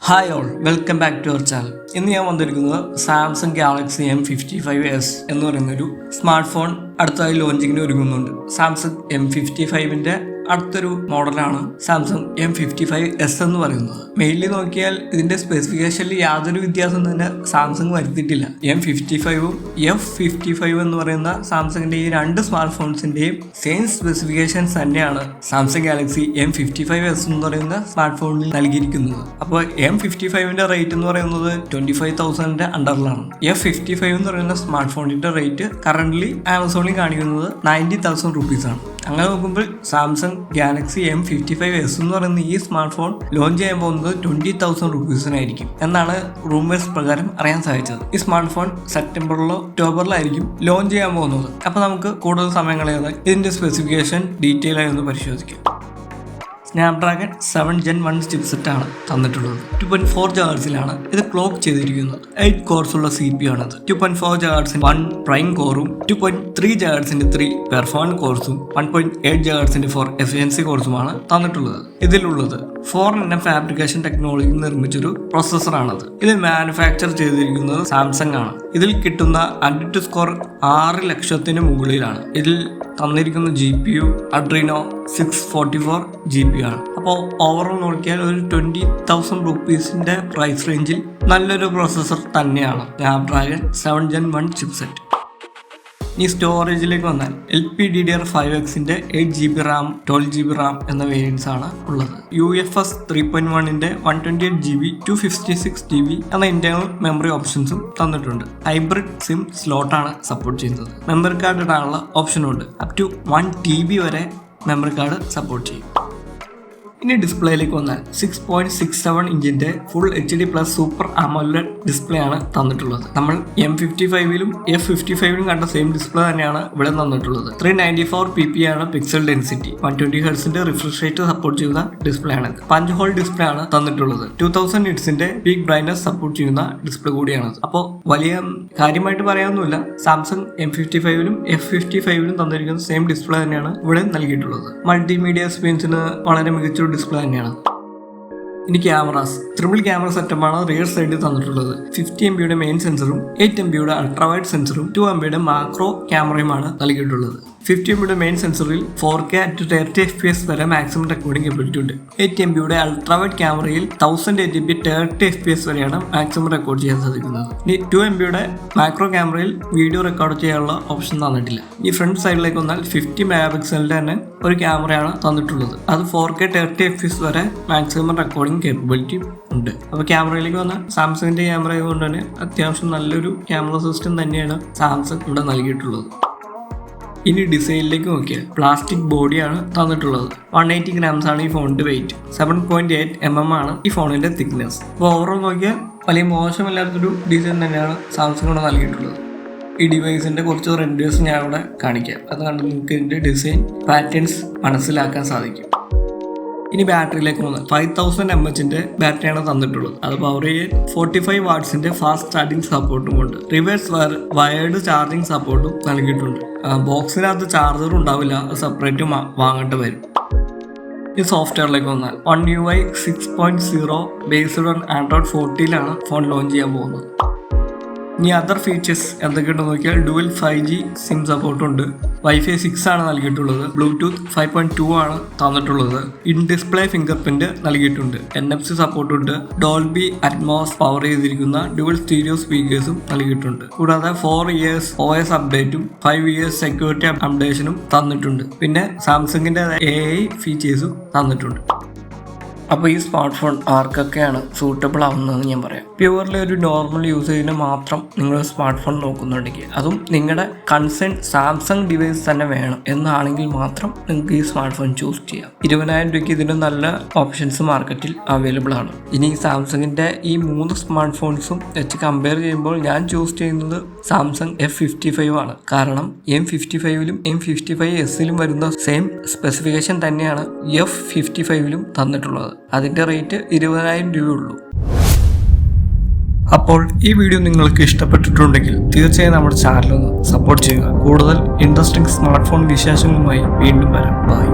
Hi all, welcome back to our channel. ഇന്ന് ഞാൻ വന്നിരിക്കുന്നത് സാംസങ് ഗാലക്സി M55s എന്ന് പറയുന്നൊരു സ്മാർട്ട് ഫോൺ അടുത്തതായി ലോഞ്ചിങ്ങിന് ഒരുങ്ങുന്നുണ്ട്. സാംസങ് M55ന്റെ അടുത്തൊരു മോഡലാണ് സാംസങ് M55s എന്ന് പറയുന്നത്. മെയിൻലി നോക്കിയാൽ ഇതിന്റെ സ്പെസിഫിക്കേഷനിൽ യാതൊരു വ്യത്യാസം തന്നെ സാംസങ് വരുത്തിയിട്ടില്ല. M55ഉം F55 എന്ന് പറയുന്ന സാംസങ്ങിന്റെ ഈ രണ്ട് സ്മാർട്ട് ഫോൺസിന്റെയും സെയിം സ്പെസിഫിക്കേഷൻസ് തന്നെയാണ് സാംസങ് ഗാലക്സി M55s എന്ന് പറയുന്ന സ്മാർട്ട് ഫോണിൽ നൽകിയിരിക്കുന്നത്. അപ്പോൾ M55ന്റെ റേറ്റ് എന്ന് പറയുന്നത് 25,000 അണ്ടറിലാണ്. F55 എന്ന് പറയുന്ന സ്മാർട്ട് ഫോണിന്റെ റേറ്റ് കറന്റ് ആമസോണിൽ കാണിക്കുന്നത് 90,000 റുപ്പീസാണ്. അങ്ങനെ നോക്കുമ്പോൾ സാംസങ് ഗാലക്സി M55s എന്ന് പറയുന്ന ഈ സ്മാർട്ട് ഫോൺ ലോഞ്ച് ചെയ്യാൻ പോകുന്നത് 20,000 റുപ്പീസിനായിരിക്കും എന്നാണ് റൂമേഴ്സ് പ്രകാരം അറിയാൻ സാധിച്ചത്. ഈ സ്മാർട്ട് ഫോൺ സെപ്റ്റംബറിലോ ഒക്ടോബറിലോ ആയിരിക്കും ലോഞ്ച് ചെയ്യാൻ പോകുന്നത്. അപ്പോൾ നമുക്ക് കൂടുതൽ സമയം കളയാതെ ഇതിന്റെ സ്പെസിഫിക്കേഷൻ ഡീറ്റെയിൽ ആയി ഒന്ന് പരിശോധിക്കാം. സ്നാപ്ഡ്രാഗൺ 7 Gen 1 ചിപ്സെറ്റ് ആണ് തന്നിട്ടുള്ളത്. 2.4 GHz ഇത് ക്ലോക്ക് ചെയ്തിരിക്കുന്നത്. 8 കോർസ് ഉള്ള CPU ആണത്. 2.4 GHz 1 പ്രൈം കോറും 2.3 GHz 3 പെർഫോമൻസ് കോഴ്സും 1.8 GHz 4 എഫിഷ്യൻസി കോഴ്സുമാണ് തന്നിട്ടുള്ളത്. ഇതിലുള്ളത് 4nm ഫാബ്രിക്കേഷൻ ടെക്നോളജി നിർമ്മിച്ചൊരു പ്രോസസ്സറാണത്. ഇത് മാനുഫാക്ചർ ചെയ്തിരിക്കുന്നത് സാംസങ് ആണ്. ഇതിൽ കിട്ടുന്ന അഡ്മിറ്റ് സ്കോർ 6 ലക്ഷത്തിന് മുകളിലാണ്. ഇതിൽ തന്നിരിക്കുന്ന GPU അഡ്രീനോ 644 GPU ആണ്. അപ്പോൾ ഓവറോൾ നോക്കിയാൽ ഒരു 20,000 റുപ്പീസിന്റെ പ്രൈസ് റേഞ്ചിൽ നല്ലൊരു പ്രോസസ്സർ തന്നെയാണ് സ്നാപ്ഡ്രാഗൺ 7 Gen 1 ചിപ്സെറ്റ്. ഈ സ്റ്റോറേജിലേക്ക് വന്നാൽ LPDDR5Xന്റെ 8GB RAM 12GB RAM എന്ന വേരിയൻസ് ആണ് ഉള്ളത്. UFS 3.1ന്റെ 128GB 256GB എന്ന ഇന്റേണൽ മെമ്മറി ഓപ്ഷൻസും തന്നിട്ടുണ്ട്. ഹൈബ്രിഡ് സിം സ്ലോട്ടാണ് സപ്പോർട്ട് ചെയ്യുന്നത്. മെമ്മറി കാർഡ് ഇടാനുള്ള ഓപ്ഷനുണ്ട്. അപ് ടു 1 TB വരെ മെമ്മറി കാർഡ് സപ്പോർട്ട് ചെയ്യും. ഇനി ഡിസ്പ്ലേയിലേക്ക് വന്നാൽ 6.67 ഇഞ്ചിന്റെ full HD+ super AMOLED display ആണ് തന്നിട്ടുള്ളത്. നമ്മൾ M55ലും F55ലും കണ്ട സെയിം ഡിസ്പ്ലേ തന്നെയാണ് ഇവിടെ തന്നിട്ടുള്ളത്. 394 ppi ആണ് pixel density. 120 Hz refresh rate support ചെയ്യുന്ന ഡിസ്പ്ലേ ആണ്. പഞ്ച് ഹോൾ ഡിസ്പ്ലേ ആണ് തന്നിട്ടുള്ളത്. 2000 nitsന്റെ പീക്ക് ബ്രൈറ്റ്നസ് സപ്പോർട്ട് ചെയ്യുന്ന ഡിസ്പ്ലേ കൂടിയാണ്. അപ്പോൾ വലിയ കാര്യമായിട്ട് പറയാനൊന്നുമില്ല. സാംസങ് M55ലും F55ലും തന്നിരിക്കുന്ന സെയിം ഡിസ്പ്ലേ തന്നെയാണ് ഇവിടെ നൽകിയിട്ടുള്ളത്. മൾട്ടിമീഡിയ സ്ക്രീൻസിന് വളരെ മികച്ച ഡിസ്പ്ലേ തന്നെയാണ്. ഇനി ക്യാമറാസ്, ട്രിപ്പിൾ ക്യാമറ സെറ്റപ്പാണ് റിയർ സൈഡിൽ തന്നിട്ടുള്ളത്. 50 MB മെയിൻ സെൻസറും 8 MB അൾട്രാവൈഡ് സെൻസറും 2 MB മാക്രോ ക്യാമറയുമാണ് നൽകിയിട്ടുള്ളത്. 50 MB മെയിൻ സെൻസറിൽ 4K at 30 FPS വരെ മാക്സിമം റെക്കോർഡിംഗ് കപ്പാസിറ്റി ഉണ്ട്. 8 MB അൾട്രാവൈഡ് ക്യാമറയിൽ 1080p 30 FPS വരെയാണ് മാക്സിമം റെക്കോർഡ് ചെയ്യാൻ സാധിക്കുന്നത്. ഇനി 2 MB മാക്രോ ക്യാമറയിൽ വീഡിയോ റെക്കോർഡ് ചെയ്യാനുള്ള ഓപ്ഷൻ തന്നിട്ടില്ല. ഈ ഫ്രണ്ട് സൈഡിലേക്ക് വന്നാൽ 50 MP തന്നെ ഒരു ക്യാമറയാണ് തന്നിട്ടുള്ളത്. അത് 4K 30 FPS വരെ മാക്സിമം റെക്കോർഡിംഗ് കേപ്പബിലിറ്റി ഉണ്ട്. അപ്പോൾ ക്യാമറയിലേക്ക് വന്നാൽ സാംസങ്ങിന്റെ ക്യാമറ ആയതുകൊണ്ട് തന്നെ അത്യാവശ്യം നല്ലൊരു ക്യാമറ സിസ്റ്റം തന്നെയാണ് സാംസങ് ഇവിടെ നൽകിയിട്ടുള്ളത്. ഇനി ഡിസൈനിലേക്ക് നോക്കിയാൽ പ്ലാസ്റ്റിക് ബോഡിയാണ് തന്നിട്ടുള്ളത്. 180 grams ആണ് ഈ ഫോണിന്റെ വെയിറ്റ്. 7.8 mm ആണ് ഈ ഫോണിന്റെ തിക്നെസ്. അപ്പോൾ ഓവറോൾ നോക്കിയാൽ വലിയ മോശമില്ലാത്തൊരു ഡിസൈൻ തന്നെയാണ് സാംസങ് ഇവിടെ നൽകിയിട്ടുള്ളത്. ഈ ഡിവൈസിന്റെ കുറച്ച് റെൻഡേഴ്സ് ഞാൻ ഇവിടെ കാണിക്കാം. അത് കണ്ട് നിങ്ങൾക്ക് ഇതിന്റെ ഡിസൈൻ പാറ്റേൺസ് മനസ്സിലാക്കാൻ സാധിക്കും. ഇനി ബാറ്ററിയിലേക്ക് വന്നാൽ 5000 mAhന്റെ ബാറ്ററിയാണ് തന്നിട്ടുള്ളത്. അത് പവർ ചെയ്യാൻ 45 വാട്ട്സിന്റെ ഫാസ്റ്റ് ചാർജിങ് സപ്പോർട്ടും ഉണ്ട്. റിവേഴ്സ് വയർഡ് ചാർജിങ് സപ്പോർട്ടും നൽകിയിട്ടുണ്ട്. ബോക്സിനകത്ത് ചാർജർ ഉണ്ടാവില്ല, സെപ്പറേറ്റ് വാങ്ങേണ്ടി വരും. ഈ സോഫ്റ്റ്വെയറിലേക്ക് വന്നാൽ One UI 6.0 based on Android 14 phone launch ചെയ്യാൻ പോകുന്നത്. ഇനി അതർ ഫീച്ചേഴ്സ് എന്തൊക്കെയുണ്ടെന്ന് നോക്കിയാൽ ഡുവൽ 5G സിം സപ്പോർട്ട് ഉണ്ട്. Wi-Fi 6 ആണ് നൽകിയിട്ടുള്ളത്. ബ്ലൂടൂത്ത് 5.2 ആണ് തന്നിട്ടുള്ളത്. ഇൻ ഡിസ്പ്ലേ ഫിംഗർ പ്രിന്റ് നൽകിയിട്ടുണ്ട്. NFC സപ്പോർട്ട് ഉണ്ട്. ഡോൾബി അറ്റ്മോസ് പവർ ചെയ്തിരിക്കുന്ന ഡുവൽ സ്റ്റീരിയോ സ്പീക്കേഴ്സും നൽകിയിട്ടുണ്ട്. കൂടാതെ 4 years OS അപ്ഡേറ്റും 5 years സെക്യൂരിറ്റി അപ്ഡേഷനും തന്നിട്ടുണ്ട്. പിന്നെ സാംസങ്ങിന്റെ AI ഫീച്ചേഴ്സും തന്നിട്ടുണ്ട്. അപ്പോൾ ഈ സ്മാർട്ട് ഫോൺ ആർക്കൊക്കെയാണ് സൂട്ടബിൾ ആവുന്നതെന്ന് ഞാൻ പറയാം. പ്യുവർലി ഒരു നോർമൽ യൂസേജിന് മാത്രം നിങ്ങൾ സ്മാർട്ട് ഫോൺ നോക്കുന്നുണ്ടെങ്കിൽ, അതും നിങ്ങളുടെ കൺസേൺ സാംസങ് ഡിവൈസ് തന്നെ വേണം എന്നാണെങ്കിൽ മാത്രം നിങ്ങൾക്ക് ഈ സ്മാർട്ട് ഫോൺ ചൂസ് ചെയ്യാം. 20,000 രൂപയ്ക്ക് ഇതിന് നല്ല ഓപ്ഷൻസ് മാർക്കറ്റിൽ അവൈലബിൾ ആണ്. ഇനി സാംസങ്ങിന്റെ ഈ 3 സ്മാർട്ട് ഫോൺസും വെച്ച് കമ്പയർ ചെയ്യുമ്പോൾ ഞാൻ ചൂസ് ചെയ്യുന്നത് സാംസങ് F55 ആണ്. കാരണം M55ലും M55sലും വരുന്ന സെയിം സ്പെസിഫിക്കേഷൻ തന്നെയാണ് F55ലും തന്നിട്ടുള്ളത്. അതിന്റെ റേറ്റ് 20,000 രൂപയുള്ളൂ. അപ്പോൾ ഈ വീഡിയോ നിങ്ങൾക്ക് ഇഷ്ടപ്പെട്ടിട്ടുണ്ടെങ്കിൽ തീർച്ചയായും നമ്മുടെ ചാനൽ ഒന്ന് സപ്പോർട്ട് ചെയ്യുക. കൂടുതൽ ഇൻട്രസ്റ്റിംഗ് സ്മാർട്ട് ഫോൺ വിശേഷങ്ങളുമായി വീണ്ടും വരാം. ബൈ.